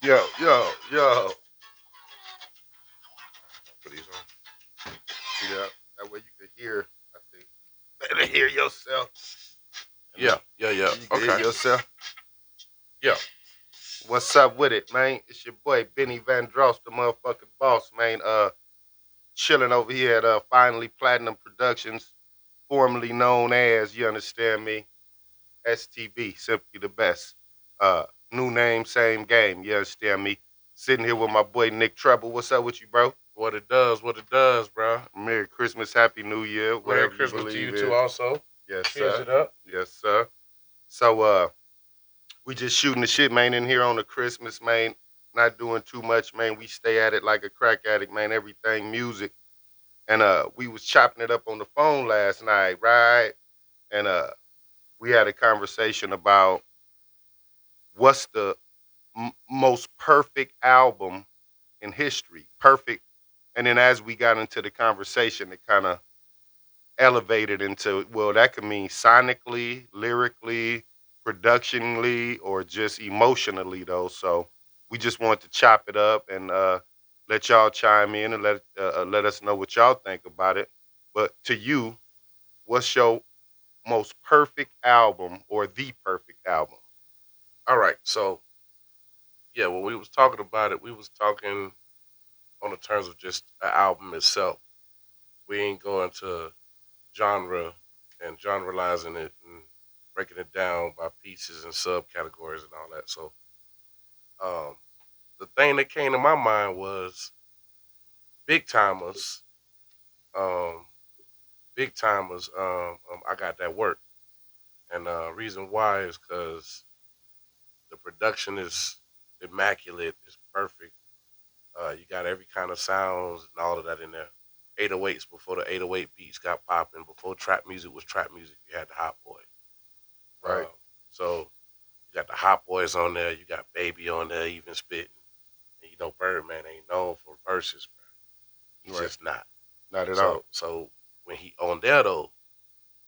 Yo, yo, yo. Put these on. See that? That way you can hear. I think better hear yourself. And Yeah, yeah, yeah. you can hear Okay. yourself. Yeah. What's up with it, man? It's your boy Benny Van Dross, the motherfucking boss, man. Chilling over here at Finally Platinum Productions, formerly known as, you understand me, STB, simply the best. New name, same game. You understand me? Sitting here with my boy Nick Treble. What's up with you, bro? What it does, bro. Merry Christmas, Happy New Year, Merry whatever you Christmas to believe you too in. also. Yes, Cheers sir. it up. Yes, sir. So we just shooting the shit, man, in here on the Christmas, man. Not doing too much, man. We stay at it like a crack addict, man. Everything music. And we was chopping it up on the phone last night, right? And we had a conversation about what's the most perfect album in history. Perfect. And then as we got into the conversation, it kind of elevated into, well, that could mean sonically, lyrically, productionally, or just emotionally though. So we just want to chop it up and let y'all chime in and let us know what y'all think about it. But to you, what's your most perfect album or the perfect album? All right. So yeah, when we was talking about it, we was talking on the terms of just an album itself. We ain't going to genre and generalizing it and breaking it down by pieces and subcategories and all that. So um, the thing that came to my mind was Big Timers. Um, Big Timers. I got that work, and reason why is because the production is immaculate. It's perfect. You got every kind of sounds and all of that in there. 808s before the 808 beats got popping. Before trap music was trap music, you had the Hot Boy. Right, So you got the Hot Boys on there. You got Baby on there, even spitting. And you know, Birdman ain't known for verses, bro. He's right. just not. Not at all. So when he on there though,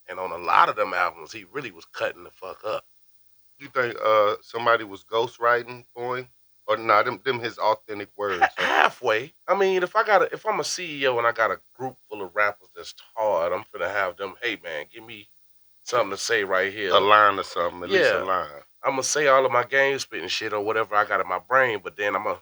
and on a lot of them albums, he really was cutting the fuck up. You think somebody was ghostwriting for him? Or not them his authentic words. Halfway. I mean, if I'm a CEO and I got a group full of rappers that's hard, I'm gonna have them. Hey man, give me something to say right A here. line or something, at least a Yeah, line. I'm gonna say all of my game spitting shit or whatever I got in my brain, but then I'm gonna,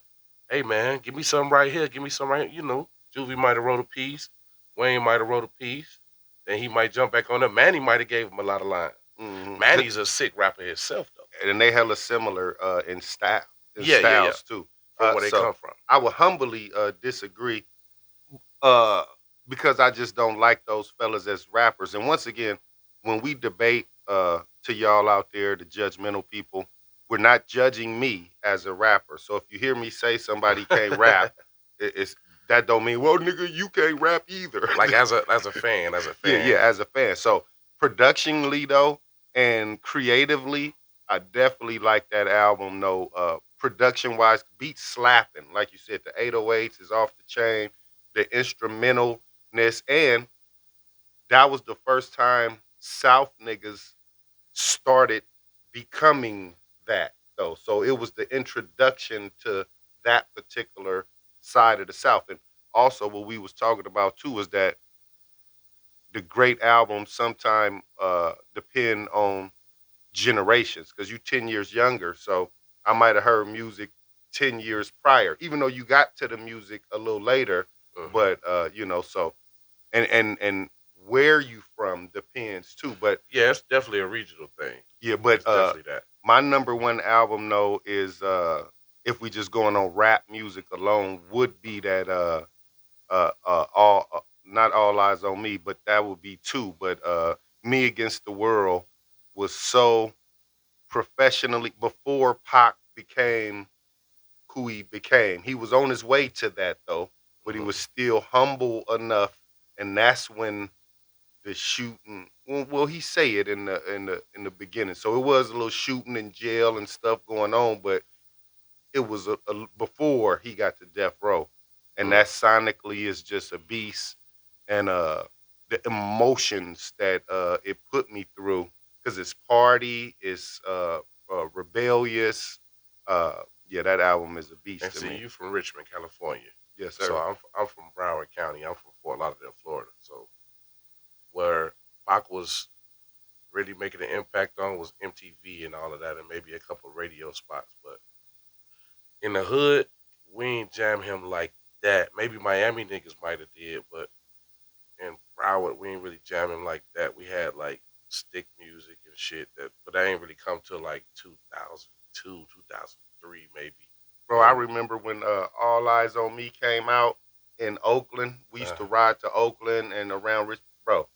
hey man, give me something right here. Give me some right here. You know, Juvie might have wrote a piece. Wayne might have wrote a piece. Then he might jump back on it. Manny might have gave him a lot of lines. Hmm. Manny's a sick rapper himself though. And they hella similar in Yeah, yeah, yeah. styles too. From where they So come from. I would humbly disagree uh, because I just don't like those fellas as rappers. And once again, when we debate to y'all out there, the judgmental people, we're not judging me as a rapper. So if you hear me say somebody can't rap, it's that don't mean, well, nigga, you can't rap either. Like as a Yeah, yeah, fan. as a fan. So productionally though, and creatively, I definitely like that album. No, production wise, beats slapping. Like you said, the 808s is off the chain. The instrumentalness, and that was the first time South niggas started becoming that though. So it was the introduction to that particular side of the South. And also what we was talking about too is that the great albums sometime depend on generations because you 10 years younger. So I might have heard music 10 years prior, even though you got to the music a little later. Hmm. But so and where you from depends too. But Yeah, it's definitely a regional thing. yeah, but It's definitely that. my number one album though is if we just going on rap music alone would be that all not all eyes on me, but that would be two. But Me Against the World was so professionally before Pac became who he became. He was on his way to that though, but he Hmm. was still humble enough, and that's when the shooting. Well, he say it in the beginning, so it was a little shooting in jail and stuff going on, but it was before he got to death row, and Hmm. that sonically is just a beast, and the emotions that it put me through because it's party, it's rebellious, uh, Yeah, that album is a And beast to see, me. you from Richmond, California. Yes, So sir. I'm from Broward County. I'm from Fort Lauderdale, Florida. So where Pac was really making an impact on was MTV and all of that, and maybe a couple of radio spots. But in the hood, we ain't jam him like that. Maybe Miami niggas might have did, but in Broward, we ain't really jam him like that. We had like stick music and shit but that ain't really come till like 2002, 2003 maybe. Bro, I And remember when All Eyes on Me came out in Oakland. We used uh, to ride to Oakland and around Rich. Bro,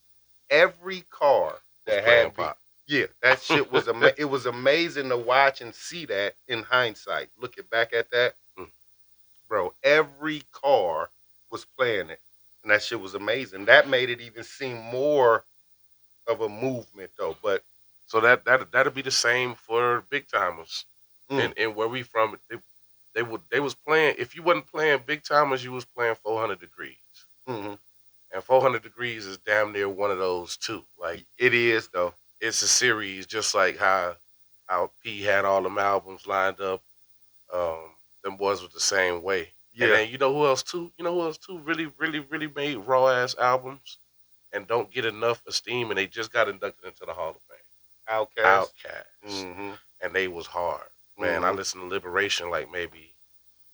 every car was that playing had V, pop. yeah, that shit was it was amazing to watch and see that in hindsight. Looking back at that, Mm. bro, every car was playing it, and that shit was amazing. That made it even seem more of a movement, though. But So that'll be the same for big timers. mm, And where we from, they was playing. If you wasn't playing big timers, you was playing 400 degrees. mm-hmm. And 400 degrees is damn near one of those too. Like It is though. it's a series, just like how P had all them albums lined up. Them boys was the same way. And Yeah, then you know who else too? You know who else too? Really, really, really made raw ass albums and don't get enough esteem, and they just got inducted into the Hall of Fame. Outcast. Outcast, Mm-hmm. and they was hard. Man, I Mm-hmm. listened to Liberation like maybe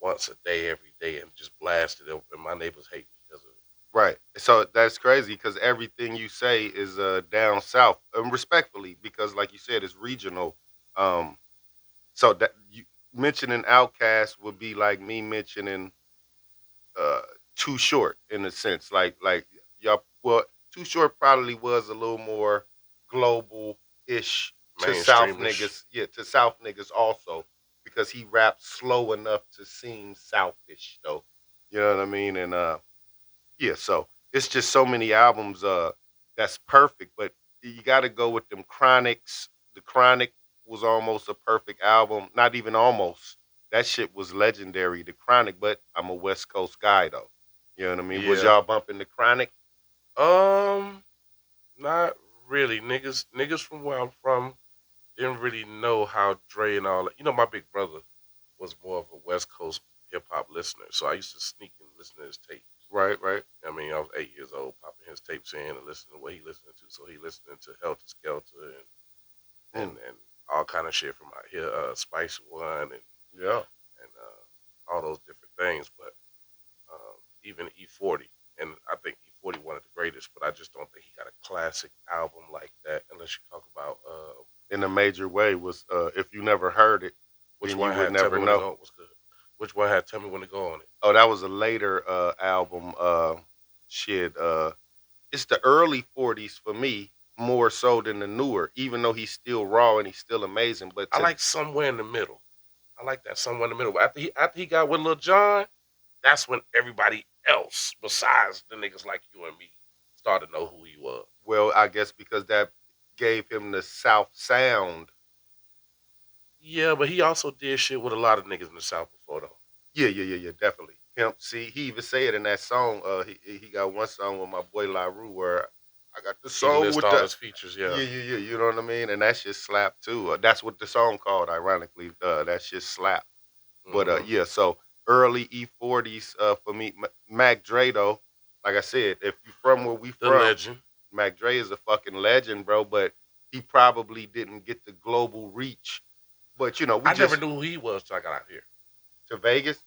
once a day, every day, and just blasted it. And my neighbors hate me because of it. Right. So that's crazy because everything you say is down south, respectfully, because like you said, it's regional. Um, so that you mentioning Outcast would be like me mentioning uh Too Short in a sense. Like y'all, well, Too Short probably was a little more global ish to South Mainstreamish. niggas. Yeah, to South niggas also because he raps slow enough to seem Southish though. You know what I mean? And yeah, so it's just so many albums that's perfect, but you got to go with them Chronics. The Chronic was almost a perfect album, not even almost. That shit was legendary, The Chronic, but I'm a West Coast guy though. You know what I mean? Was Yeah. y'all bumping The Chronic? Um, not really. Niggas from where I'm from didn't really know how Dre and all that. You know, my big brother was more of a West Coast hip hop listener, so I used to sneak and listen to his tapes. Right, right. I mean, I was 8 years old, popping his tapes in and listening to what he listening to. So he listening to Helter Skelter Mm, and all kind of shit from out here, Spice One yeah. and all those different things. But even E40, and I think E40 one of the greatest, but I just don't think he got a classic album like that unless you talk about In a major way was if you never heard it, which then you one would had Tell never Me When to know. Go was good. Which one had Tell Me When to Go on it? Oh, that was a later album. Shit. It's the early '40s for me more so than the newer. Even though he's still raw and he's still amazing, but I to like Somewhere in the Middle. I like that Somewhere in the Middle. After he got with Lil Jon, that's when everybody else besides the niggas like you and me started to know who he was. well, I guess because that gave him the South sound. Yeah, but he also did shit with a lot of niggas in the South before though. Yeah, definitely. Pimp C. He even said in that song. He got one song with my boy La Rue where I got the He song lists with all the his features, yeah. yeah. You know what I mean? And that shit slap too. That's what the song called. Ironically, that shit slap. But Hmm. yeah, so early E40s for me, Mac Dre though. Like I said, if you from where we The from, legend. Mac Dre is a fucking legend, bro. But he probably didn't get the global reach. But you know, we I never just knew who he was till I got out here. to Vegas.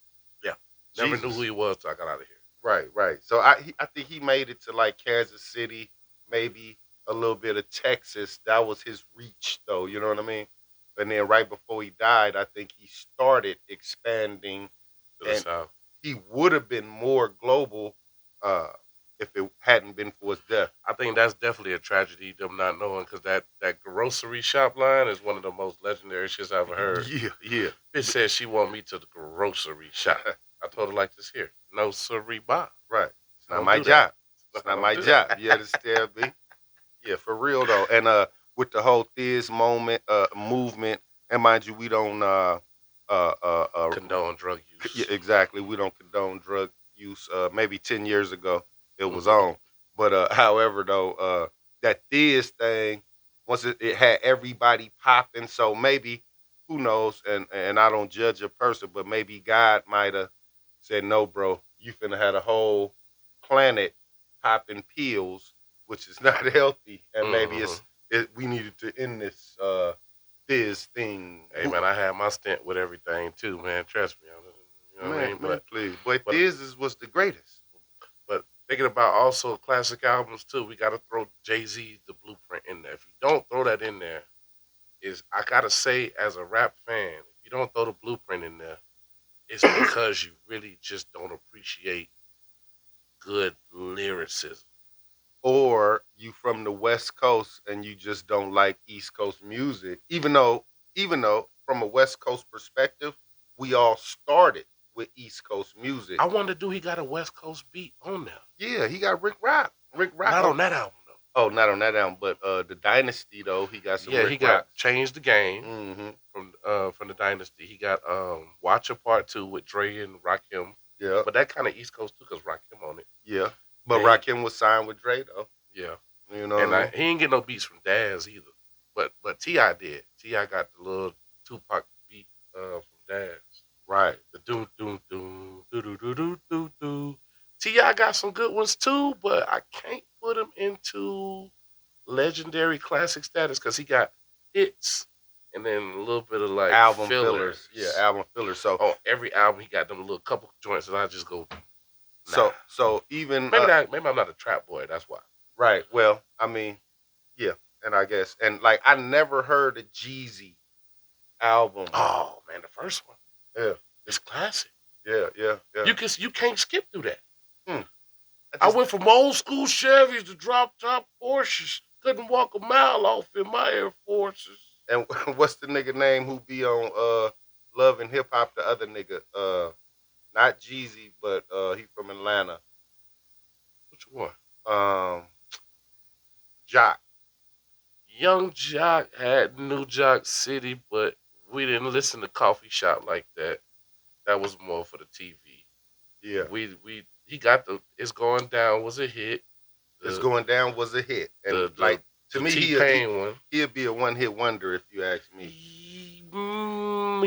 Yeah. Never knew who Jesus, he was till I got out of here. right, right. So I think he made it to like Kansas City, maybe a little bit of Texas. That was his reach, though. You know what I mean? And then right before he died, I think he started expanding To the and South. he would have been more global uh, if it hadn't been for his death. I think that's definitely a tragedy, them not knowing, because that grocery shop line is one of the most legendary shits I ever heard. Yeah, yeah. Bitch said she want me to the grocery shop. I told her like this here. No siree, Bob. Right. It's I not don't my do that. job. It's I not don't my do job. You that. understand me? Yeah, for real though. And with the whole Thiz moment movement, and mind you, we don't Condone drug yeah, use. exactly. We don't condone drug use. Maybe 10 years ago it was on. But however though, that Thiz thing, once it had everybody popping, so maybe who knows? And I don't judge a person, but maybe God might have said, "No, bro, you finna have a whole planet popping pills, which is not healthy, and maybe Mm-hmm. we needed to end this fizz thing." Hey man, I had my stint with everything too, man. Trust me. You know what I Man, mean? man, please, but But this was the greatest. but thinking about also classic albums too, we gotta throw Jay-Z The Blueprint in there. If you don't throw that in there, is I gotta say as a rap fan, if you don't throw The Blueprint in there, it's because you really just don't appreciate good lyricism. Or you from the West Coast and you just don't like East Coast music, even though from a West Coast perspective, we all started with East Coast music. I wonder, do he got a West Coast beat on there? Yeah, he got Rick Rock. Rick Rock. Not Oh, on that album though. oh, not on that album, but the Dynasty though, he got some Yeah, Rick he got Rocks. Changed the Game Mm-hmm. from the Dynasty. He got Watcher Part Two with Dre and Rakim, Yeah, but that kind of East Coast too, cause Rakim on it. yeah. But And Rakim was signed with Dre though. yeah, You know what and I mean? he ain't get no beats from Daz either. But Ti did. Ti got the little Tupac beat from Daz. Right. The doom doom doom doo doo doo doo doo doo. Ti got some good ones too, but I can't put him into legendary classic status because he got hits and then a little bit of like Album fillers. fillers. Yeah, album fillers. So On every album, he got them little couple joints, and I just go, nah. so even Maybe I'm not a trap boy. That's why. right. Well, I mean, yeah, and I guess and like I never heard a Jeezy album. Oh man, the first one, Yeah, it's classic. yeah, yeah, yeah. You can't skip through that. Hmm. I went from old school Chevys to drop top Porsches. Couldn't walk a mile off in my Air Forces. And what's the nigga name who be on Love and Hip Hop? The other nigga, not Jeezy, but he from Atlanta. Which one? Um, Jock. Young Jock had New Jock City, but we didn't listen to Coffee Shop like that. That was more for the TV. Yeah, We he got the It's Going Down was a hit. It's Going Down was a hit, and like to the me, T-Pain one. he'd be a one hit wonder if you ask me.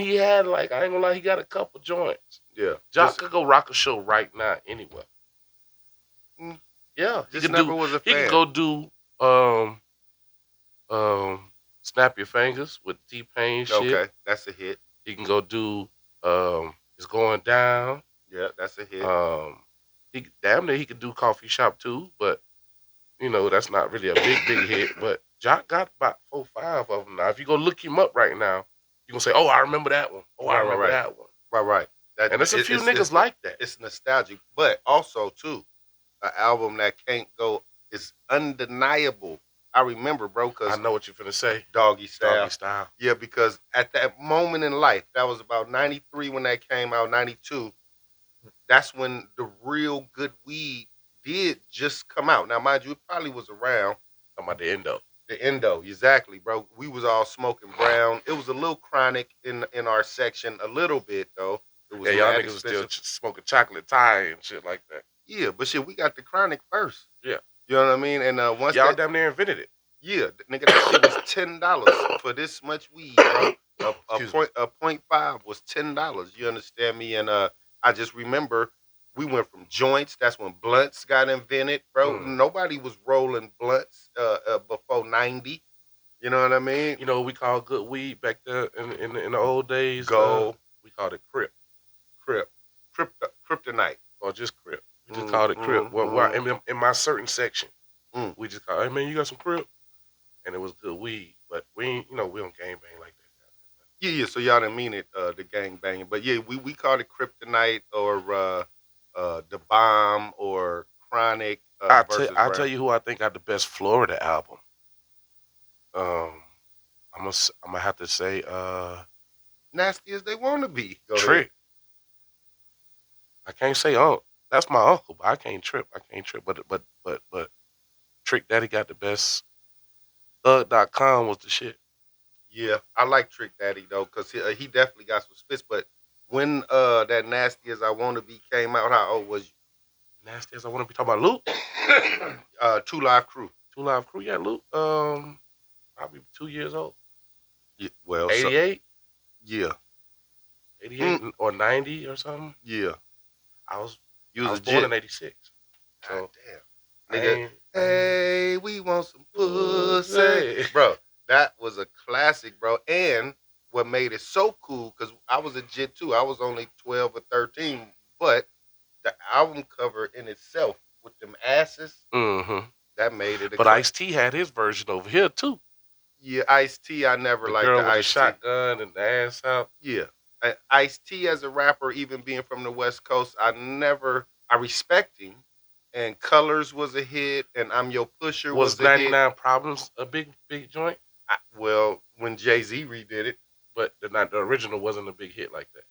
He had like I ain't gonna lie, he got a couple joints. Yeah, Jock could go rock a show right now anywhere. Mm. Yeah, Just never was a He fan. could go do Snap Your Fingers with T-Pain shit. Okay, that's a hit. He can go do It's Going Down. Yeah, that's a hit. He damn near he could do Coffee Shop too, but you know that's not really a big hit. But Jock got about 4-5 of them now. If you go look him up right now, you gonna say, "Oh, I remember that one. Oh, I remember that one." Right. That, And there's a few niggas like that. It's nostalgic, but also too, an album that can't go is undeniable. I remember, bro, I because know what you're finna say. Doggy Style. Doggy Style. Yeah, because at that moment in life, that was about 93 when that came out, 92. That's when the real good weed did just come out. Now, mind you, it probably was around Talking about the Endo. the Endo, exactly, bro. We was all smoking brown. It was a little chronic in our section, a little bit though. It was Yeah, y'all mad niggas was still expensive. smoking chocolate tie and shit like that. Yeah, but shit, we got the chronic first. Yeah. You know what I mean? And once Y'all that, damn near invented it. yeah, nigga, that shit was $10 for this much weed, bro. Excuse me. A point five was $10. You understand me? And I just remember we went from joints. That's when blunts got invented, bro. Nobody was rolling blunts before 90. You know what I mean? You know what we call good weed back there in the old days? Go. We called it Crip Kryptonite. or just Crip. We just called it Crip. Well, in my certain section, Mm. we just called, hey man, you got some Crip? And it was good weed. But we ain't, we don't gangbang like that. Yeah. So y'all didn't mean it, the gang banging, but yeah, we called it Kryptonite or the Bomb or Chronic. I'll tell you who I think got the best Florida album. I'm gonna have to say Nasty as they want to be. Go ahead. Trick. I can't say that's my uncle, but I can't trip. But Trick Daddy got the best. Thug.com was the shit. Yeah, I like Trick Daddy though, cause he definitely got some spits. But when that Nasty as I Want to Be came out, how old was Nasty as I want to be talking about Luke. you? 2 Live Crew. 2 Live Crew, yeah, Luke. Probably 2 years old. Yeah, well, 88. Yeah. 88 or 90 or something. Yeah. I was You I was was a born jit. in 86. God So damn. I Nigga, ain't hey, we want some pussy. pussy. Bro, that was a classic, bro. And what made it so cool, because I was a jit too. I was only 12 or 13, but the album cover in itself with them asses, Mm-hmm. that made it a But classic. Ice-T had his version over here too. Yeah, Ice T, I never The liked girl the with the Ice T. shotgun and the ass out. Yeah. Ice T as a rapper, even being from the West Coast, I respect him. And Colors was a hit, and I'm Your Pusher Was was a hit. 99 Problems a big joint? Well, when Jay-Z redid it, But the original wasn't a big hit like that.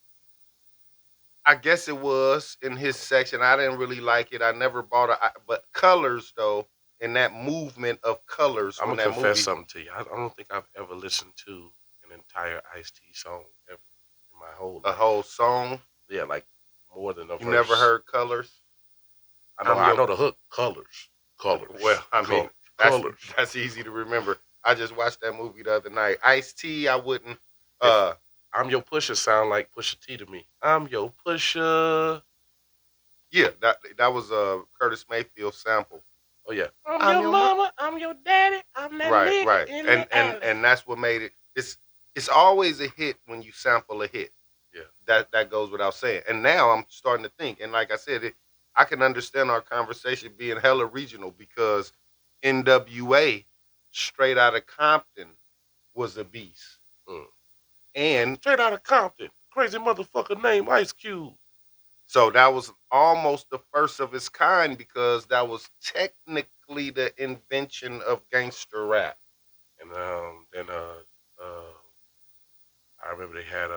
I guess it was in his section. I didn't really like it. I never bought it. But Colors, though, in that movement of Colors, I'm when gonna that confess movie, something to you. I don't think I've ever listened to an entire Ice-T song ever in my whole a life. whole song, Yeah, like more than a you never verse. heard Colors? I'm I your know the hook. Colors. Well, I mean, that's Colors. that's easy to remember. I just watched that movie the other night. Ice T, I wouldn't. If Uh, I'm Your Pusher sound like Pusha T to me. I'm your pusher. yeah, that was a Curtis Mayfield sample. Oh yeah. I'm I'm your your mom. mama. I'm your daddy. I'm that Right, nigga right, in and the alley. that's what made it. It's always a hit when you sample a hit. Yeah. That goes without saying. And now I'm starting to think, and like I said, I can understand our conversation being hella regional because NWA, straight out of Compton, was a beast. Mm. And Straight out of Compton. Crazy motherfucker named Ice Cube. so that was almost the first of its kind because that was technically the invention of gangster rap. And then I remember they had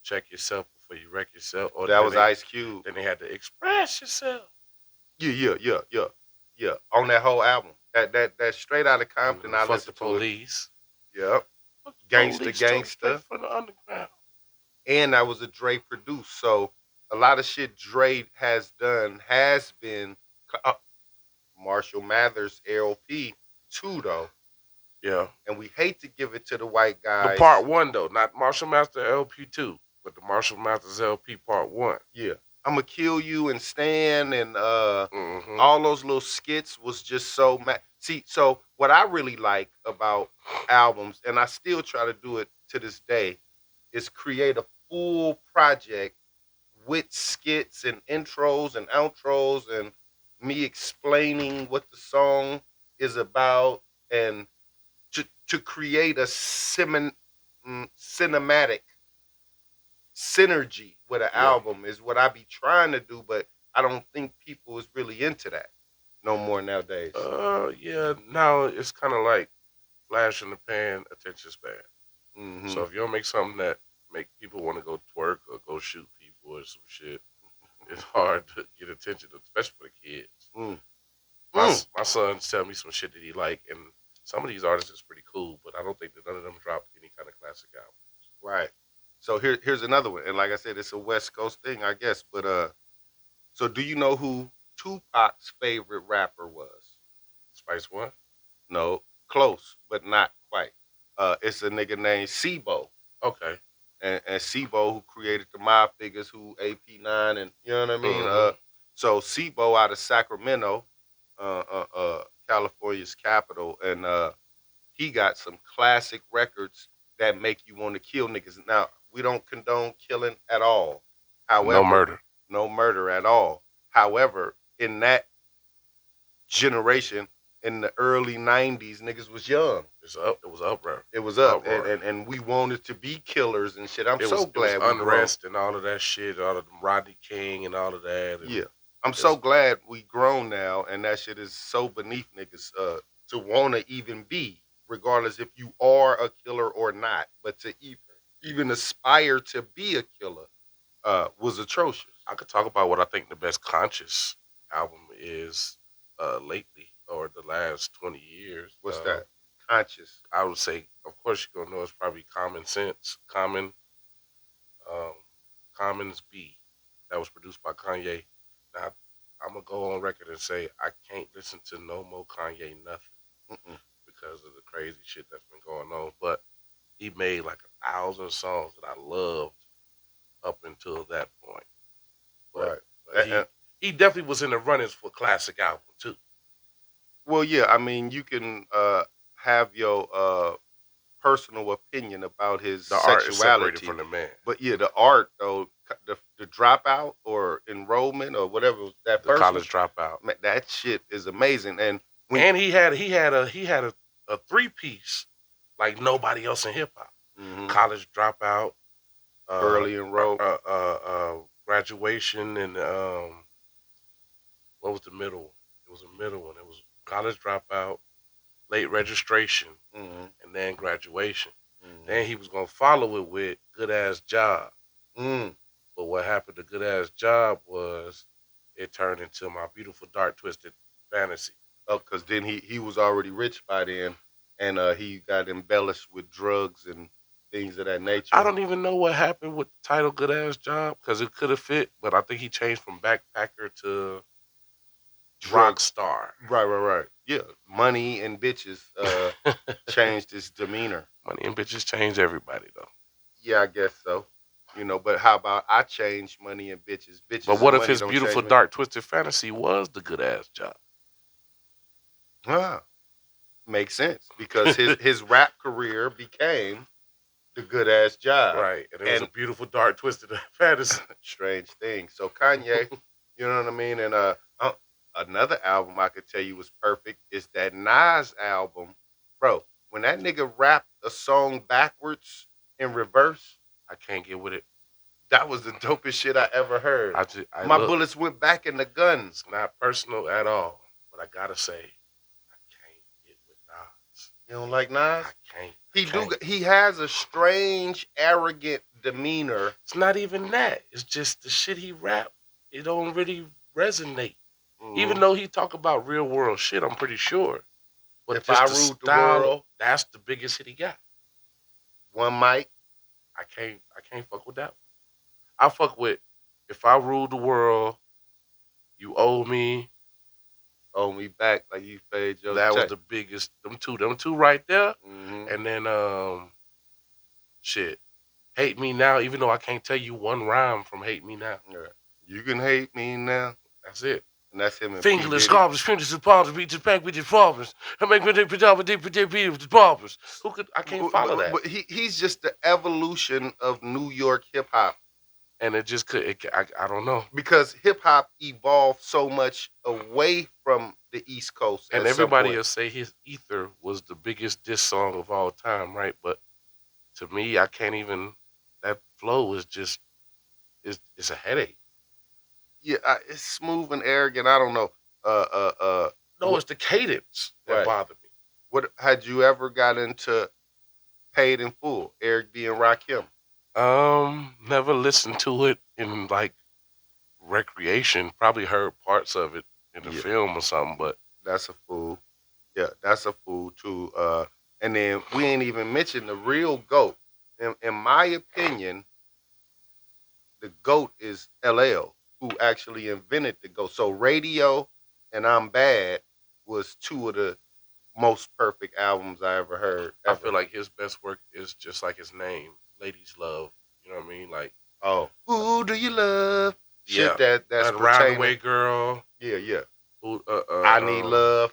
check yourself before you wreck yourself. Or That was Ice Cube. Then they had to express yourself. Yeah. On that whole album, that straight out of Compton, I Fuck the listened to it. police. Yep, Fuck the Gangsta police. Straight Gangsta, from the underground. and that was a Dre produced. So a lot of shit Dre has done has been uh, Marshall Mathers LP too, though. Yeah. And we hate to give it to the white The guys. part one though, not Marshall Master LP 2, but the Marshall Masters LP part 1. Yeah. I'ma kill you and Stan and Mm-hmm. all those little skits was just so see. So what I really like about albums, and I still try to do it to this day, is create a full project with skits and intros and outros and me explaining what the song is about and to create a cinematic synergy with an Yeah. album is what I be trying to do, but I don't think people is really into that no more nowadays. Yeah. Now it's kind of like flash in the pan, attention span. Mm-hmm. So if you don't make something that make people want to go twerk or go shoot people or some shit, it's hard to get attention, especially for the kids. My sons tell me some shit that he like, and some of these artists is pretty cool, but I don't think that none of them dropped any kind of classic album. Right. So here's another one, and like I said, it's a West Coast thing, I guess. But so do you know who Tupac's favorite rapper was? Spice One? No, close, but not quite. It's a nigga named Sibo. Okay. And Sibo, who created the Mob Figures, who AP9, and you know what I mean. Mm-hmm. So Sibo out of Sacramento, California's capital, and he got some classic records that make you want to kill niggas. Now we don't condone killing at all. No However, murder. no murder at all. However, in that generation, in the early '90s, niggas was young. It was uproar. It was up, Uproar. and we wanted to be killers and shit. I'm It so was glad we unrest and all of that shit, all of them Rodney King and all of that. And Yeah, I'm so glad we grown now, and that shit is so beneath niggas to want to even be, regardless if you are a killer or not. But to even aspire to be a killer was atrocious. I could talk about what I think the best conscious album is lately or the last 20 years. What's that? Conscious. I would say, of course, you're gonna know it's probably Common Sense, Common's B, that was produced by Kanye. Now, I'm gonna go on record and say I can't listen to no more Kanye nothing because of the crazy shit that's been going on. But he made like 1,000 songs that I loved up until that point. But Right. but he definitely was in the runnings for classic album too. Well, yeah, I mean, you can have your personal opinion about his The art is separated sexuality, from the man. but yeah, the art though, the dropout or enrollment or whatever that The first one, college dropout. man, that shit is amazing. And when And he had a 3-piece like nobody else in hip hop. mhm, College dropout, uh, early enroll, graduation, and what was the middle one? It was a middle one. It was college dropout, late registration, mhm, and then graduation. mhm, Then he was gonna follow it with good ass job. mm. But what happened to good ass job was it turned into my beautiful dark twisted fantasy. Oh, because then he was already rich by then, and he got embellished with drugs and things of that I nature. don't even know what happened with the title good ass job because it could have fit, but I think he changed from backpacker to rock Drug, star. right. Yeah, money and bitches changed his demeanor. Money and bitches change everybody though. Yeah, I guess so. But how about I change money and bitches? But Bitches what and if money his don't beautiful change me. dark twisted fantasy was the good ass job? Ah, makes sense because his rap career became the good ass job. Right, and it was a And beautiful dark twisted fantasy. strange thing. So Kanye, you know what I mean? And another album I could tell you was perfect is that Nas album, bro. When that nigga rapped a song backwards in reverse, I can't get with it. that was the dopest shit I ever heard. I My look. bullets went back in the guns. It's not personal at all, but I gotta say, I can't get with Nas. You don't like Nas? I can't. He I do. can't. He has a strange, arrogant demeanor. It's not even that. It's just the shit he rap. It don't really resonate. Even Mhm. though he talk about real world shit, I'm pretty sure. But If I just the ruled the style, world, that's the biggest hit he got. one mic. I can't fuck with that. I fuck with if I rule the world, you owe me. Owe me back like you paid your That was check. the biggest. Them two right there. Hmm. And then shit. Hate Me Now, even though I can't tell you one rhyme from Hate Me Now. Yeah. You can hate me now, That's it. and that's him and P Fingerless, Diddy. scarves, fingers, and palms, beat to back with your problems. I make me with the problems. Who could? I can't follow that. But he's just the evolution of New York hip hop And it just could. I don't know. because hip hop evolved so much away from the East Coast And at some everybody point. will say his Ether was the biggest diss song of all time, right? But to me, I can't even. That flow is just. It's a headache. Yeah, it's smooth and arrogant. I don't know. No, What? it's the cadence that Right. bothered me. What had you ever got into Paid in Full? Eric B and Rakim. Never listened to it in like recreation. Probably heard parts of it in the Yeah, film or something, but that's a fool. Yeah, that's a fool too. And then we ain't even mentioned the real goat. In my opinion, the goat is LL, who actually invented the goat. So Radio and I'm Bad was two of the most perfect albums I ever heard. I Ever. feel like his best work is just like his name, Ladies Love. You know what I mean? Like, Oh, who do you love? yeah, Shit that's that Round the pertaining. Way Girl. Yeah. Who, I Need Love.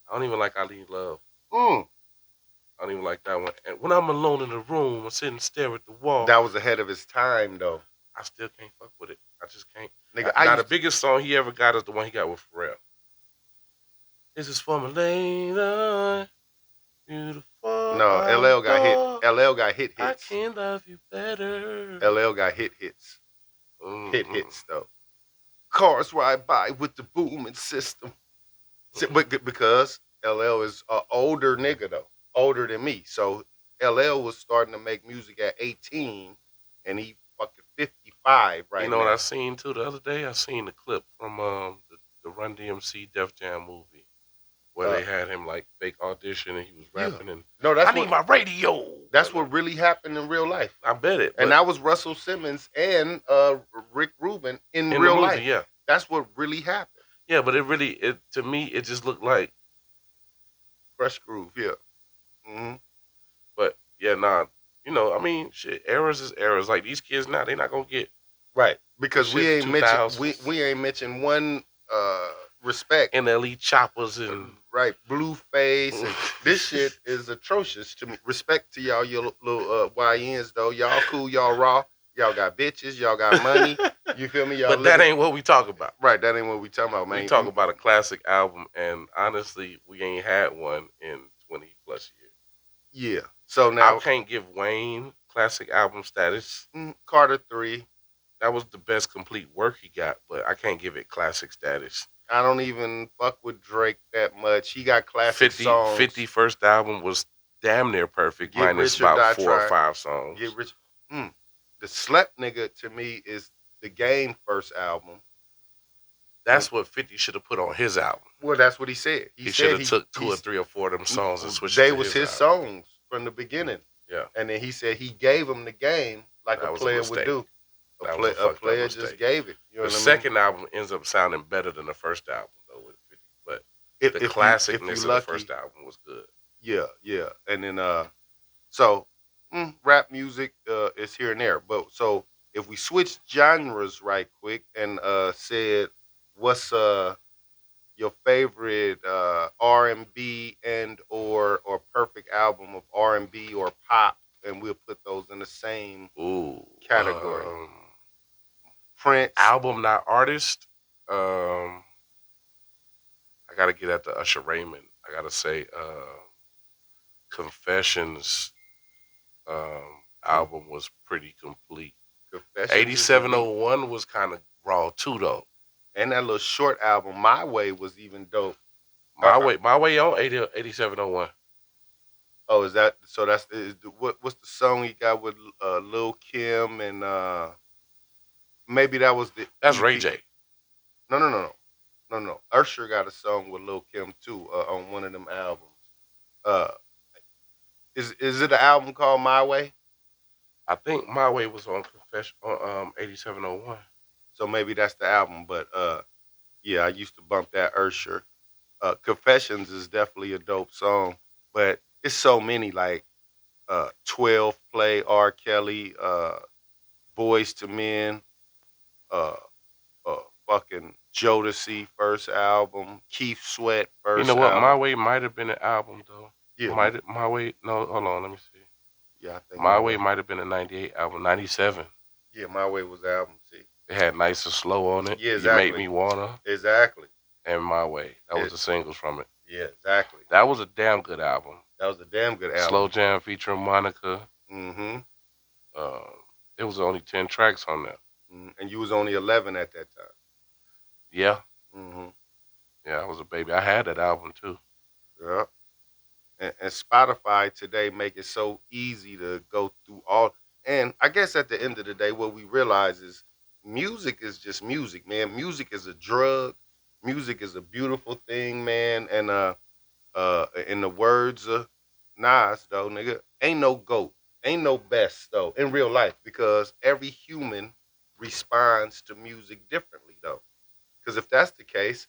I don't even like I Need Love. Mm. I don't even like that one. And when I'm alone in the room, I sit and stare at the wall. That was ahead of his time, though. I still can't fuck with it. I just can't. Nigga, Now, the biggest song he ever got is the one he got with Pharrell. This is for my lady, beautiful. No, LL got hit. LL got hit I hits. can love you better. LL got hits. Hit hits though. Cars ride by with the booming system. But because LL is an older nigga though, older than me. So LL was starting to make music at 18, and he fucking 55 right now. You know what I seen too the other day? I seen the clip from the Run DMC Def Jam movie where they had him like fake audition and he was rapping and no, that's I need my radio. That's what really happened in real life. I bet it. And that was Russell Simmons and Rick Rubin in real the movie, life. Yeah, that's what really happened. Yeah, but it to me it just looked like Fresh Groove. Yeah. Mm-hmm. But Yeah, nah. You know, I mean, shit. Errors is errors. Like these kids now, they not gonna get Right. the Because shit the two thousands we ain't mentioned one respect. and the elite choppers and Right, Blueface, and this shit is atrocious to me. Respect to y'all, you little YNs though. Y'all cool, y'all raw. Y'all got bitches, y'all got money. You feel me? Y'all but that living ain't what we talk about. right. That ain't what we talking about, We man. talk about a classic album, and honestly, we ain't had one in 20 plus years. Yeah. So I now, can't give Wayne classic album status. Carter 3. That was the best complete work he got, but I can't give it classic status. I don't even fuck with Drake that much. He got classic 50, songs. 50 first album was damn near perfect, Get minus Rich or about Die 4 or 5 Get songs. Rich. The Slept Nigga to me is the Game first album. That's what 50 should have put on his album. Well, that's what he said. He He should said have took 2 or 3 or 4 of them songs and switched it they to was his his album. songs from the beginning. Yeah, And then he said he gave him the game like a that was a player would mistake. do. That was a A fucked up player just mistake. gave it. You know The what I mean? second album ends up sounding better than the first album though with 50, but the If you classicness of the lucky, first album was good. yeah. And then so rap music is here and there. But so if we switch genres right quick and said what's your favorite R&B and or perfect album of R&B or pop, and we'll put those in the same Ooh, category. Prince. album not artist. Um, I gotta get at the Usher Raymond. I gotta say, Confessions album was pretty complete. Confessions is elite. 8701 was kind of raw too, though. And that little short album, My Way, was even dope. My way on 8701. Oh, is that so? What's the song he got with Lil Kim and maybe that was the That's Ray EP. J. No. Usher got a song with Lil Kim too on one of them albums. Uh, is it an album called My Way? I think My Way was on Confession on 8701. So maybe that's the album. But yeah, I used to bump that Usher. Confessions is definitely a dope song, but it's so many like 12 Play, R. Kelly, Boys to Men, uh, fucking Jodeci first album, Keith Sweat You first know what? My album. Way might have been an album though. Yeah, My Way. No, hold on. Let me see. yeah, I think My Way might have been a 98 album. 97. Yeah, My Way was the album. See, It had Nice and Slow on it. yeah, You Make exactly, Me Wanna exactly. and My Way. That was It, the singles from it. yeah, exactly. That was a damn good album. That was a damn good Slow album. Jam featuring Monica. Mm-hmm. Uh, it was only 10 tracks on there. And you was only 11 at that time. Yeah. Mm-hmm. Yeah, I was a baby. I had that album too. Yeah. And Spotify today make it so easy to go through all. And I guess at the end of the day, what we realize is music is just music, man. Music is a drug. Music is a beautiful thing, man. And in the words of Nas, though, nigga, ain't no goat, ain't no best though in real life because every human responds to music differently though. Because if that's the case,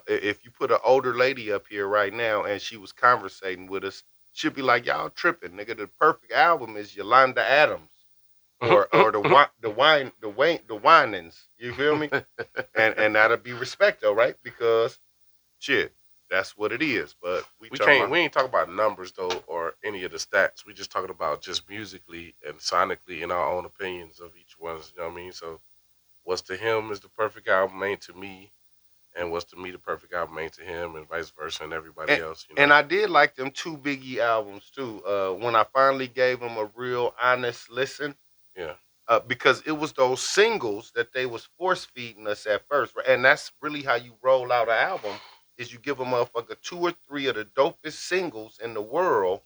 if you put an older lady up here right now and she was conversating with us, she'd be like, "Y'all tripping, nigga. The perfect album is Yolanda Adams or the Winans. You feel me? And that'll be respect though, right? Because shit, that's what it is. But We ain't talking about numbers though or any of the stats. We just talking about just musically and sonically in our own opinions of each one. You know what I mean? So what's to him is the perfect album ain't to me, and what's to me the perfect album ain't to him, and vice versa, and everybody else. You know? And I did like them two Biggie albums too. When I finally gave them a real honest listen, Yeah. Because it was those singles that they was force feeding us at first, right? And that's really how you roll out an album is you give a motherfucker 2 or 3 of the dopest singles in the world,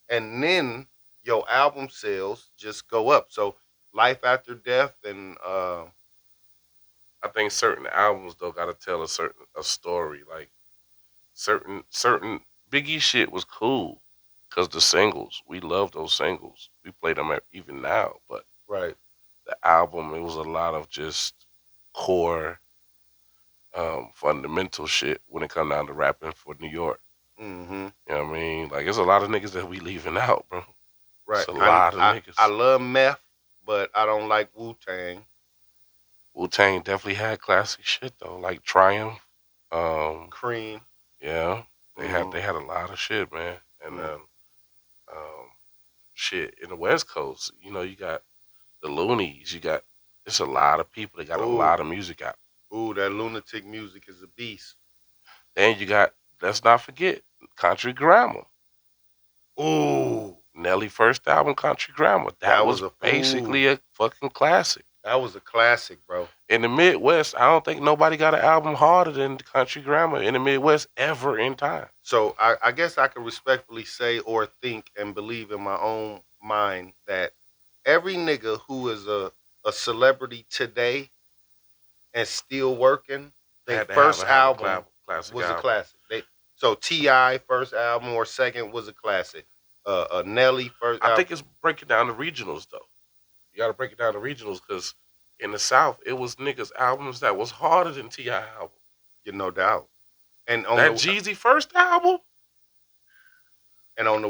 and then your album sales just go up. So Life After Death and I think certain albums though gotta tell a story. Like certain Biggie shit was cool because the singles we love those singles. We play them even now, but right, the album it was a lot of just core fundamental shit when it come down to rapping for New York. mm-hmm. You know what I mean? Like, there's a lot of niggas that we leaving out, bro. Right. It's a lot of I niggas. love Meth, but I don't like Wu-Tang. Wu-Tang definitely had classic shit though, like Triumph. Um, Cream. yeah, Mm-hmm. they had a lot of shit, man. And Mm. um, shit in the West Coast, you know, you got the Loonies. You got it's a lot of people. They got a Ooh, lot of music out. ooh, that lunatic music is a beast. Then you got let's not forget Country Grammar. Ooh, Nelly first album, Country Grammar. That that was was a ooh, basically a fucking classic. that was a classic, bro. In the Midwest, I don't think nobody got an album harder than Country Grammar in the Midwest ever in time. So I guess I can respectfully say or think and believe in my own mind that every nigga who is a celebrity today and still working, their Had to have first a have a album classic was a album. classic. So Ti first album or second was a classic. Nelly first I album, think it's breaking down the regionals though. You got to break it down to regionals because in the South, it was niggas albums that was harder than Ti album. you no doubt. And on That the Jeezy first album,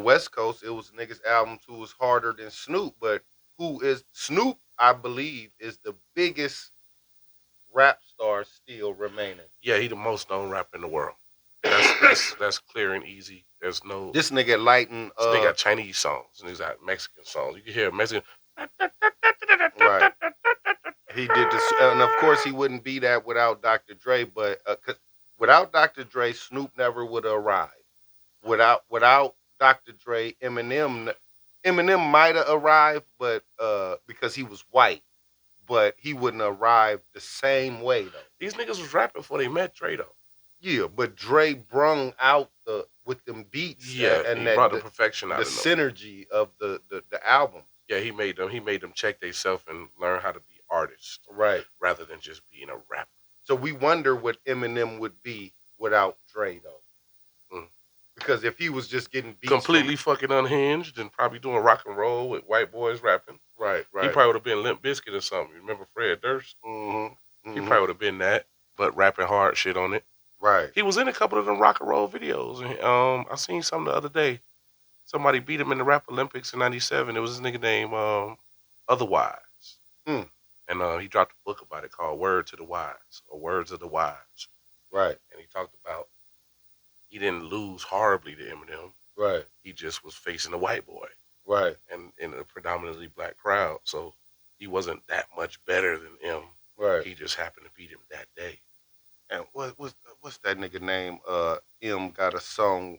West Coast, it was niggas albums who was harder than Snoop, but who is Snoop? I believe is the biggest rap star still remaining. yeah, he the most known rapper in the world. That's clear and easy. There's no This nigga lighting, this nigga got Chinese songs and he's got Mexican songs. You can hear Mexican. right. He did this, and of course he wouldn't be that without Dr. Dre. But without Dr. Dre, Snoop never would have arrived. Without Dr. Dre, Eminem might have arrived, but because he was white, but he wouldn't arrive the same way though. These niggas was rapping before they met Dre though. Yeah, but Dre brung out the with them beats Yeah, and he that brought the perfection the out of them. synergy of the album. Yeah, he made them check themselves and learn how to be artists Right. rather than just being a rapper. So we wonder what Eminem would be without Dre though. Mm. Because if he was just getting beats Completely fucking unhinged and probably doing rock and roll with white boys rapping. right, He right. probably would have been Limp Bizkit or something. Remember Fred Durst? Mm-hmm. He probably would have been that, but rapping hard shit on it. Right. He was in a couple of them rock and roll videos. And, I seen something the other day. Somebody beat him in the Rap Olympics in '97. It was this nigga named Otherwise. Mm. And he dropped a book about it called Word to the Wise or Words of the Wise. Right. And he talked about he didn't lose horribly to Eminem. Right. He just was facing a white boy Right. and in a predominantly black crowd. So he wasn't that much better than him. Right. He just happened to beat him that day. And what's that nigga name? M got a song.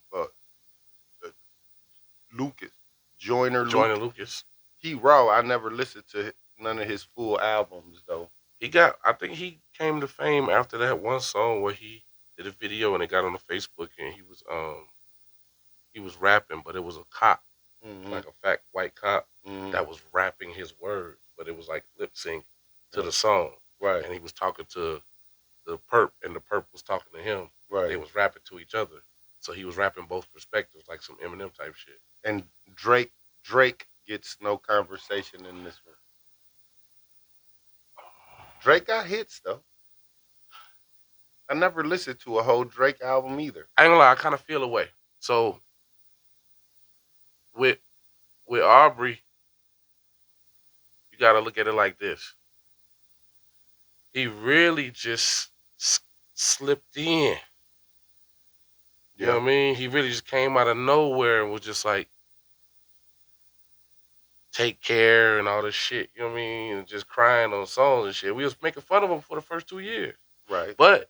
Lucas Joyner Lucas. He raw. I never listened to none of his full albums though. I think he came to fame after that one song where he did a video and it got on the Facebook and he was rapping, but it was a cop, like a fat white cop that was rapping his words, but it was like lip sync to the song. Right. And he was talking to the perp and the perp was talking to him. Right. They was rapping to each other. So he was rapping both perspectives, like some Eminem type shit. And Drake gets no conversation in this one. Drake got hits though. I never listened to a whole Drake album either. I ain't gonna lie, I kind of feel away. So with Aubrey, you gotta look at it like this. He really just slipped in. You know what I mean? He really just came out of nowhere and was just like, take care and all this shit. You know what I mean? And just crying on songs and shit. We was making fun of him for the first 2 years. Right. But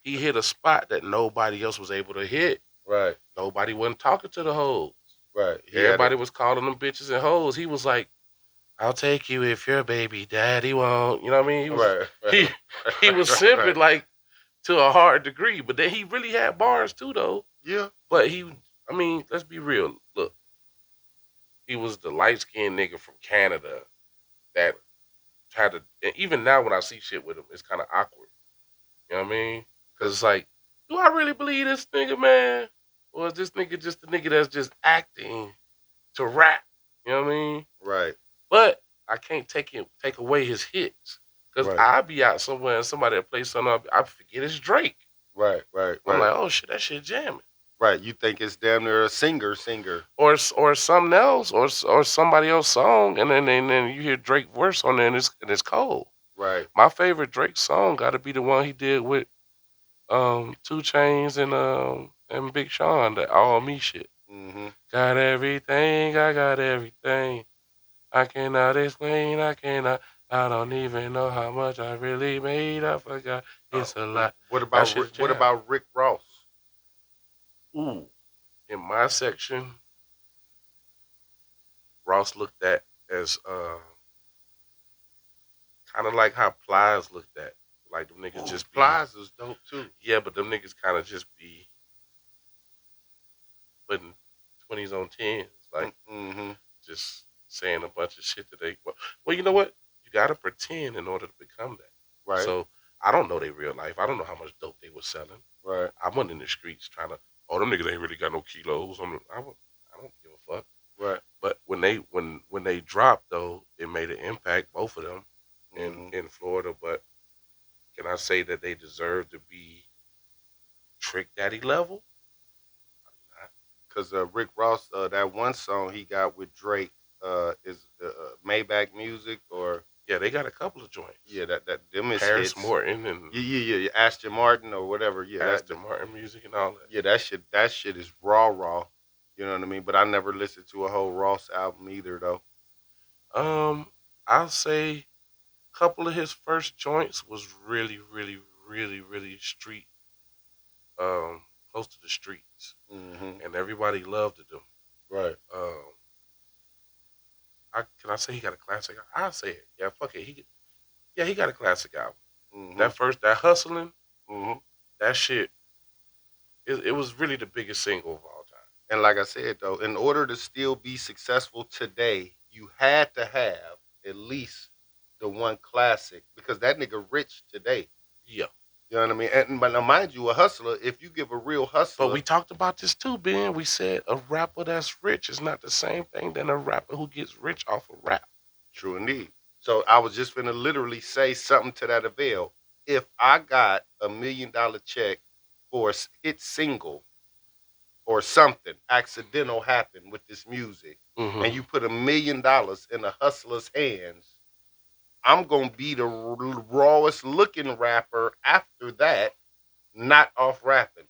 he hit a spot that nobody else was able to hit. Right. Nobody wasn't talking to the hoes. Right. Everybody was calling them bitches and hoes. He was like, I'll take you if your baby daddy won't. You know what I mean? He was, he was simping like to a hard degree. But then he really had bars too though. Yeah. But let's be real. Look, he was the light-skinned nigga from Canada that had to, and even now when I see shit with him, it's kind of awkward. You know what I mean? Because it's like, do I really believe this nigga, man? Or is this nigga just a nigga that's just acting to rap? You know what I mean? Right. But I can't take away his hits. Because I'll be out somewhere and somebody will play something up, I forget it's Drake. Right. I'm like, oh shit, that shit jamming. Right. You think it's damn near a singer. or something else, or somebody else's song, and then you hear Drake verse on there, and it's cold. Right. My favorite Drake song got to be the one he did with 2 Chainz and Big Sean, the All Me shit. Mm-hmm. Got everything, I got everything. I cannot explain, I don't even know how much I really made. I forgot. It's a lot. What That about shit's What jam. about Rick Ross? Ooh, in my section, Ross looked at as kind of like how Plies looked at. Like them niggas just be. Plies is dope too. Yeah, but them niggas kind of just be putting 20s on 10s. Like, just saying a bunch of shit that they. Well, you know what? You got to pretend in order to become that. Right. So, I don't know their real life. I don't know how much dope they were selling. Right. I wasn't in the streets trying to, them niggas ain't really got no kilos. I don't give a fuck. Right. But when they dropped, though, it made an impact, both of them, in Florida. But can I say that they deserve to be Trick Daddy level? Because Rick Ross, that one song he got with Drake, is Maybach Music, or yeah, they got a couple of joints. Yeah, that them is Paris hits. Morton and yeah, Aston Martin or whatever. Yeah, Aston Martin music and all that. Yeah, that shit is raw. You know what I mean? But I never listened to a whole Ross album either, though. I'll say a couple of his first joints was really, really, really, really street, close to the streets, and everybody loved them. Right. Can I say he got a classic? I'll say it. Yeah, fuck it. He got a classic album. That Hustling, that shit. It was really the biggest single of all time. And like I said, though, in order to still be successful today, you had to have at least the one classic, because that nigga rich today. Yeah. You know what I mean? And but now, mind you, a hustler, if you give a real hustler. But we talked about this too, Ben. We said a rapper that's rich is not the same thing than a rapper who gets rich off of rap. True indeed. So I was just gonna literally say something to that avail. If I got $1 million check for a hit single or something accidental happened with this music, and you put $1 million in a hustler's hands, I'm gonna be the rawest looking rapper after that, not off rapping.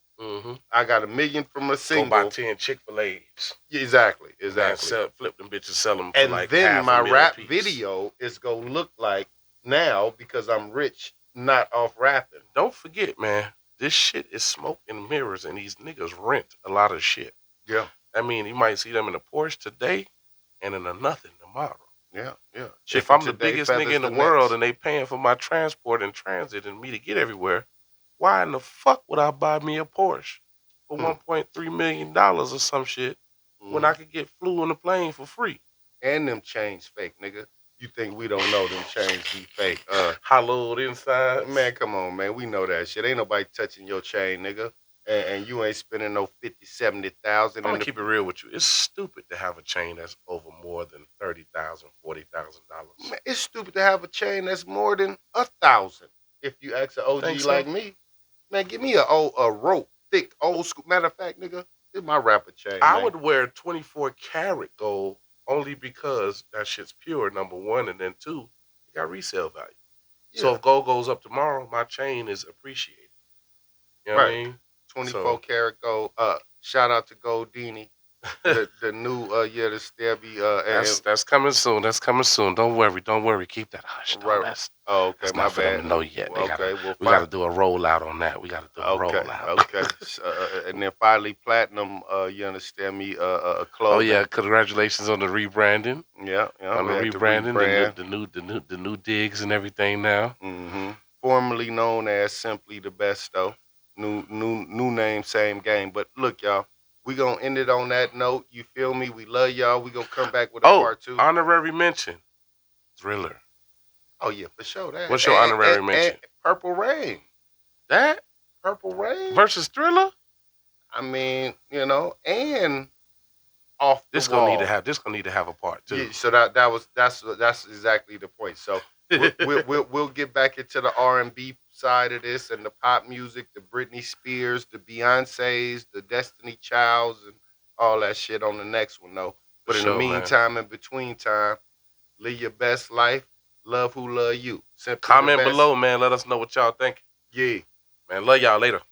I got $1 million from a single. Go buy 10 Chick-fil-A's. Exactly. Flip them bitches, sell them for and like then my rap piece. video is gonna look like now, because I'm rich, not off rapping. Don't forget, man, this shit is smoke and mirrors, and these niggas rent a lot of shit. Yeah. I mean, you might see them in a Porsche today and in a nothing tomorrow. Yeah. If I'm the biggest nigga in the world and they paying for my transport and transit and me to get everywhere, why in the fuck would I buy me a Porsche for $1.3 million or some shit when I could get flew on the plane for free? And them chains fake, nigga. You think we don't know them chains be fake? Hollowed inside. Man, come on, man. We know that shit. Ain't nobody touching your chain, nigga. And you ain't spending no 50, 70,000. I'm gonna keep it real with you. It's stupid to have a chain that's over more than $30,000, $40,000. Man, it's stupid to have a chain that's more than 1,000. If you ask an OG like me, man, give me a rope, thick, old school. Matter of fact, nigga, it's my rapper chain. I would wear 24 karat gold only because that shit's pure, number one, and then two, it got resale value. Yeah. So if gold goes up tomorrow, my chain is appreciated. You know what I mean? 24 karat gold. Shout out to Goldini. the new the Stebby. That's coming soon. That's coming soon. Don't worry. Keep that hush. Right. Okay, that's my not for bad. Them to know yet. Okay, we gotta do a rollout on that. We gotta do a rollout. Okay. And then finally, Platinum. You understand me? Clothing. Oh yeah, congratulations on the rebranding. Yeah. On the rebranding, the new digs and everything now. Formerly known as Simply the Best, though. New name, same game. But look, y'all. We gonna end it on that note. You feel me? We love y'all. We gonna come back with a part 2. Honorary mention. Thriller. Oh yeah, for sure. That. What's your honorary mention? Purple Rain. That? Purple Rain versus Thriller? I mean, and off the this wall. Gonna need to have a part 2. Yeah, so that's exactly the point. So we'll get back into the R&B side of this and the pop music, the Britney Spears, the Beyoncés, the Destiny Childs, and all that shit on the next one though. For But in the sure, man. meantime, in between time, live your best life. Love who love you. Simply the Comment best. below, man. Let us know what y'all think. Yeah. Man, love y'all later.